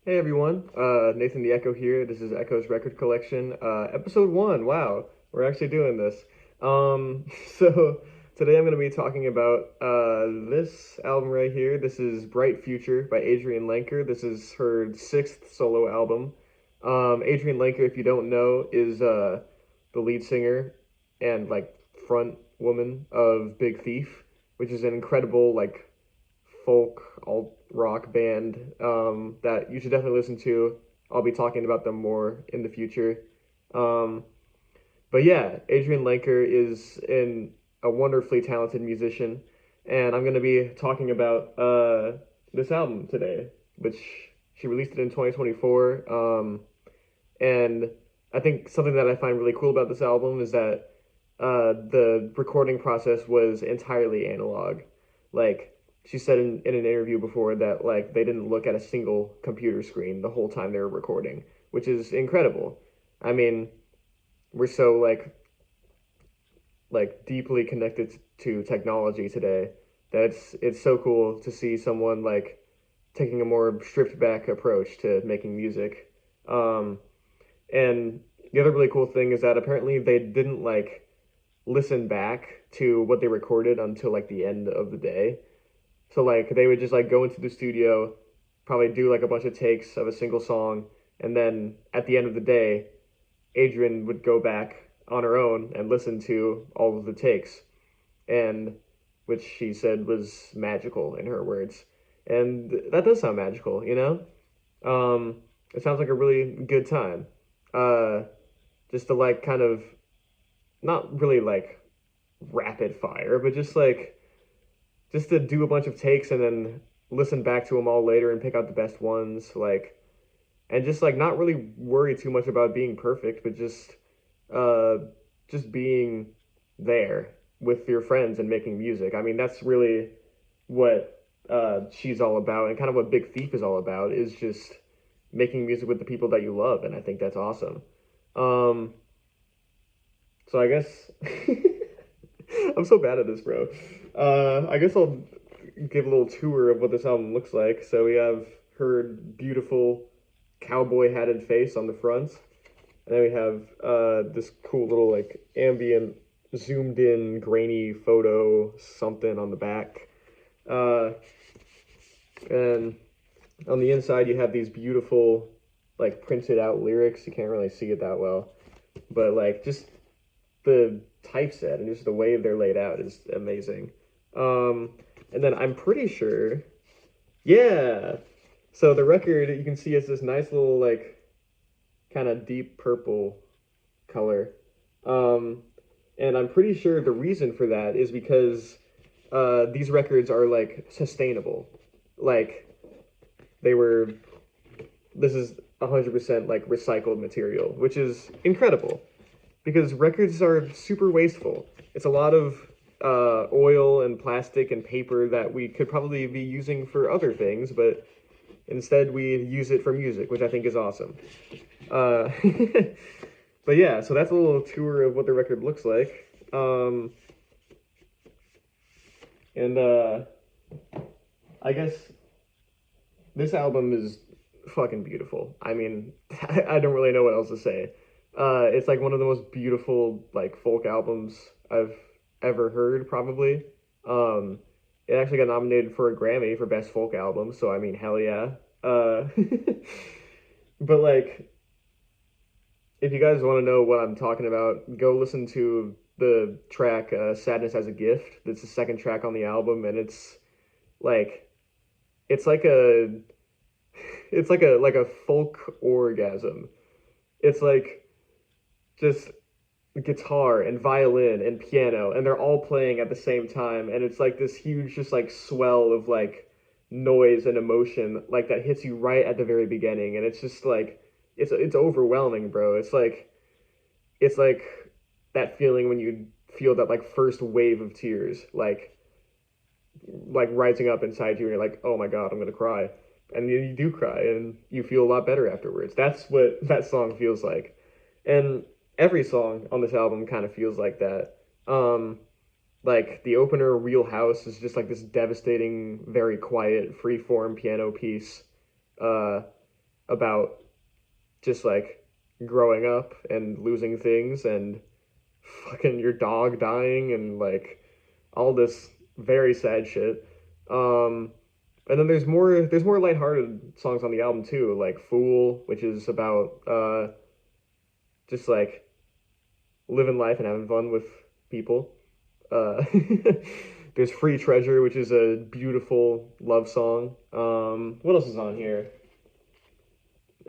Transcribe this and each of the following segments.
Hey everyone, Nathan the Echo here. This is Echo's Record Collection, episode one. Wow, we're actually doing this. Um, so today I'm going to be talking about this album right here. This is Bright Future by Adrianne Lenker. This is her sixth solo album. Adrianne Lenker, if you don't know, is the lead singer and like front woman of Big Thief, which is an incredible like folk alt rock band that you should definitely listen to. I'll be talking about them more in the future. Um, but yeah, Adrianne Lenker is a wonderfully talented musician, and I'm going to be talking about this album today, which she released it in 2024. And I think something that I find really cool about this album is that the recording process was entirely analog. Like she said in an interview before that like they didn't look at a single computer screen the whole time they were recording, which is incredible. I mean, we're so like deeply connected to technology today that it's so cool to see someone like taking a more stripped back approach to making music. Um, and the other really cool thing is that apparently they didn't like listen back to what they recorded until like the end of the day. So like they would just like go into the studio, probably do like a bunch of takes of a single song, and then at the end of the day, Adrian would go back on her own and listen to all of the takes, and which she said was magical in her words. And that does sound magical, you know? It sounds like a really good time. Uh, just to like kind of not really like rapid fire, but just to do a bunch of takes and then listen back to them all later and pick out the best ones, like, and just like not really worry too much about being perfect, but uh just being there with your friends and making music. I mean, that's really what she's all about, and kind of what Big Thief is all about, is just making music with the people that you love, and I think that's awesome. Um, so I guess I'm so bad at this, bro. I guess I'll give a little tour of what this album looks like. So we have her beautiful cowboy hatted face on the front, and then we have this cool little like ambient zoomed in grainy photo something on the back. Uh, and on the inside you have these beautiful like printed out lyrics. You can't really see it that well, but like just the typeset and just the way they're laid out is amazing. Um, and then I'm pretty sure, yeah. So the record you can see is this nice little like kind of deep purple color. Um, and I'm pretty sure the reason for that is because these records are like sustainable. Like they were, this is 100% like recycled material, which is incredible because records are super wasteful. It's a lot of oil and plastic and paper that we could probably be using for other things, but instead we use it for music, which I think is awesome. Uh, but yeah, so that's a little tour of what the record looks like. And I guess this album is fucking beautiful. I mean, I don't really know what else to say. It's like one of the most beautiful like folk albums I've ever heard, probably. Um, it actually got nominated for a Grammy for Best Folk Album, so I mean, hell yeah. But like, if you guys want to know what I'm talking about, go listen to the track "Sadness as a Gift." That's the second track on the album, and like, it's like a, it's like a folk orgasm. It's like just guitar and violin and piano, and they're all playing at the same time, and it's like this huge just like swell of like noise and emotion like that hits you right at the very beginning, and it's just like it's overwhelming, bro. It's like that feeling when you feel that like first wave of tears like rising up inside you, and you're like, oh my god, I'm gonna cry, and you do cry and you feel a lot better afterwards. That's what that song feels like. And every song on this album kind of feels like that. Um, like the opener, Real House, is just like this devastating, very quiet, free-form piano piece. Uh, about just like growing up and losing things and fucking your dog dying and like all this very sad shit. Um, and then there's more lighthearted songs on the album too, like Fool, which is about just like living life and having fun with people. Uh, there's Free Treasure, which is a beautiful love song. What else is on here?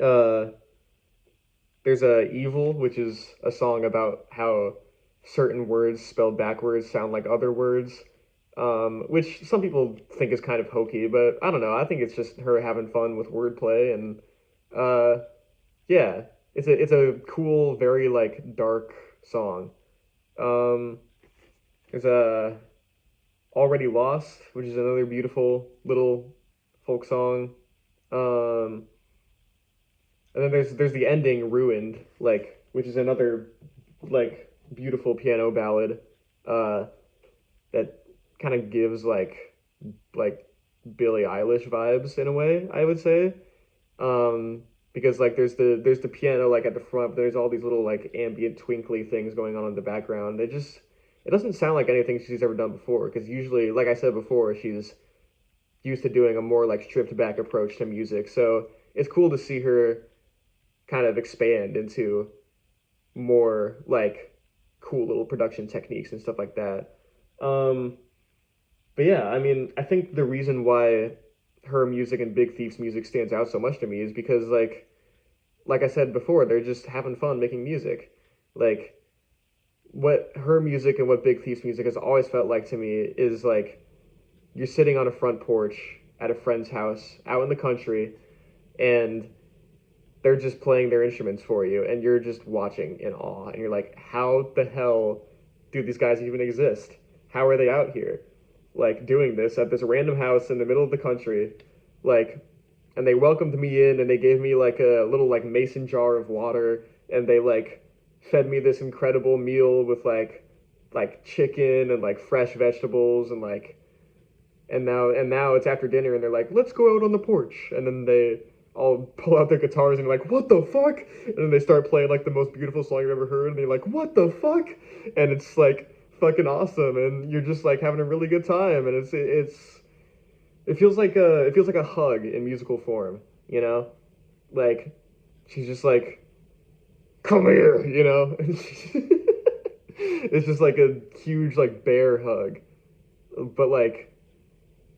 Uh, there's Evil, which is a song about how certain words spelled backwards sound like other words, which some people think is kind of hokey, but I don't know. I think it's just her having fun with wordplay, and uh, yeah, it's a cool, very like dark song. Um, there's a Already Lost, which is another beautiful little folk song. Um, and then there's the ending, Ruined, like which is another like beautiful piano ballad uh, that kind of gives like Billie Eilish vibes in a way, I would say. Because like there's the piano like at the front, but there's all these little like ambient twinkly things going on in the background. It doesn't sound like anything she's ever done before. Because usually, like I said before, she's used to doing a more like stripped back approach to music. So it's cool to see her kind of expand into more like cool little production techniques and stuff like that. Um, but yeah, I mean, I think the reason why her music and Big Thief's music stands out so much to me is because like I said before, they're just having fun making music. Like what her music and what Big Thief's music has always felt like to me is like you're sitting on a front porch at a friend's house out in the country and they're just playing their instruments for you and you're just watching in awe and you're like, how the hell do these guys even exist? How are they out here like doing this at this random house in the middle of the country? Like, and they welcomed me in and they gave me like a little like mason jar of water and they like fed me this incredible meal with like chicken and like fresh vegetables and like and now it's after dinner and they're like, let's go out on the porch. And then they all pull out their guitars and like, what the fuck? And then they start playing like the most beautiful song you've ever heard. And they're like, what the fuck? And it's like fucking awesome. And you're just like having a really good time. And it feels like a hug in musical form, you know? Like she's just like, come here, you know? It's just like a huge like bear hug. But like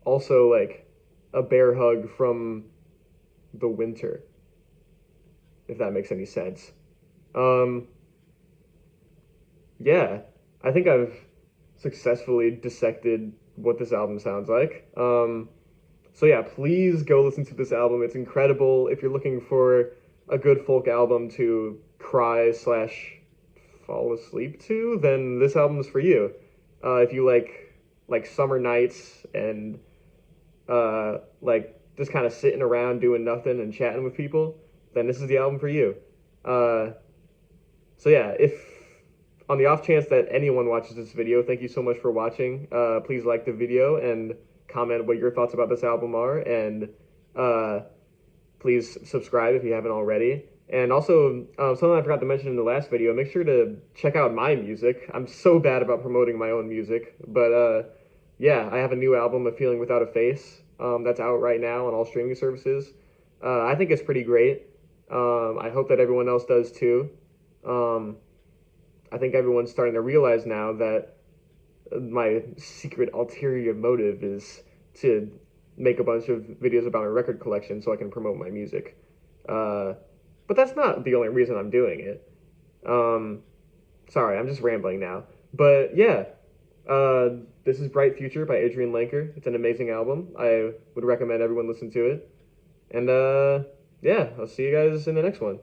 also like a bear hug from the winter, if that makes any sense. Um, yeah, I think I've successfully dissected what this album sounds like. So yeah, please go listen to this album. It's incredible. If you're looking for a good folk album to cry slash fall asleep to, then this album's for you. If you like summer nights and like just kind of sitting around doing nothing and chatting with people, then this is the album for you. Uh, so yeah, if on the off chance that anyone watches this video, thank you so much for watching. Please like the video and comment what your thoughts about this album are, and uh, please subscribe if you haven't already. And also, something I forgot to mention in the last video, make sure to check out my music. I'm so bad about promoting my own music, but yeah, I have a new album, A Feeling Without a Face, that's out right now on all streaming services. I think it's pretty great. I hope that everyone else does too. I think everyone's starting to realize now that my secret ulterior motive is to make a bunch of videos about my record collection so I can promote my music. But that's not the only reason I'm doing it. Sorry, I'm just rambling now. But yeah, this is Bright Future by Adrianne Lenker. It's an amazing album. I would recommend everyone listen to it. And yeah, I'll see you guys in the next one.